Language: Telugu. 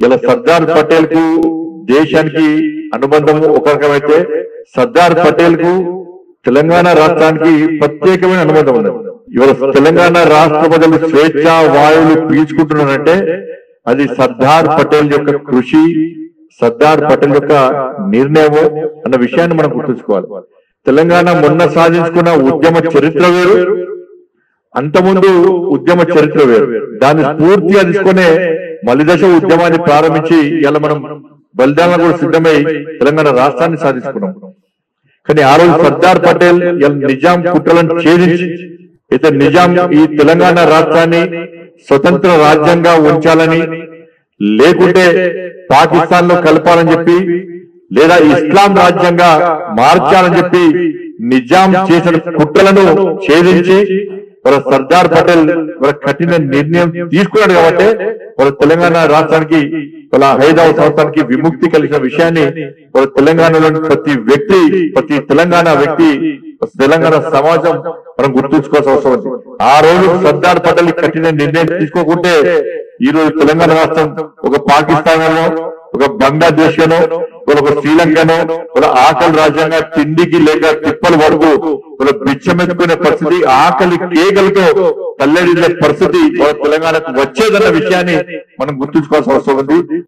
ఇలా సర్దార్ పటేల్ కు దేశానికి అనుబంధం ఒక రకమైతే సర్దార్ పటేల్ కు తెలంగాణ రాష్ట్రానికి ప్రత్యేకమైన అనుబంధం ఉంది. ఇవాళ తెలంగాణ రాష్ట్ర ప్రజలు స్వేచ్ఛ వాయువులు పీల్చుకుంటున్నారంటే అది సర్దార్ పటేల్ యొక్క కృషి, సర్దార్ పటేల్ యొక్క నిర్ణయం అన్న విషయాన్ని మనం గుర్తుంచుకోవాలి. తెలంగాణ మొన్న సాధించుకున్న ఉద్యమ చరిత్ర వేరు, అంతకుముందు ఉద్యమ చరిత్ర వేరు. దాన్ని పూర్తిగా తీసుకునే మలిదశ ఉద్యమాన్ని ప్రారంభించి ఇలా మనం బలిదానాలు కూడా సిద్ధమై తెలంగాణ రాష్ట్రాన్ని సాధించుకున్నాం. కానీ ఆ రోజు సర్దార్ పటేల్ నిజాం కుట్రలను ఛేదించి అయితే నిజాం ఈ తెలంగాణ రాష్ట్రాన్ని స్వతంత్ర రాజ్యంగా ఉంచాలని, లేకుంటే పాకిస్తాన్ లో కలపాలని చెప్పి, లేదా ఇస్లాం రాజ్యంగా మార్చాలని చెప్పి నిజాం చేసిన కుట్రలను ఛేదించి వాళ్ళ సర్దార్ పటేల్ వాళ్ళ కఠిన నిర్ణయం తీసుకున్నాడు. కాబట్టి వాళ్ళ తెలంగాణ రాష్ట్రానికి వాళ్ళ 5వ సంవత్సరానికి విముక్తి కలిగిన విషయాన్ని వాళ్ళ తెలంగాణలోని ప్రతి తెలంగాణ వ్యక్తి, తెలంగాణ సమాజం మనం గుర్తుంచుకోవాల్సిన అవసరం ఉంది. ఆ రోజు సర్దార్ పటేల్ కఠిన నిర్ణయం తీసుకోకుంటే ఈ రోజు తెలంగాణ రాష్ట్రం ఒక పాకిస్తాన్ లో, ఒక బంగ్లాదేశ్ లో, ఒక శ్రీలంకనో, ఒక ఆకలి రాజ్యంగా తిండికి లేక తిప్పలు వరకు ఒక బిచ్చమెత్తుకునే పరిస్థితి, ఆకలి కేకలతో తల్లడిల్లే పరిస్థితి తెలంగాణకు వచ్చేదన్న విషయాన్ని మనం గుర్తుంచుకోవాల్సిన అవసరం ఉంది.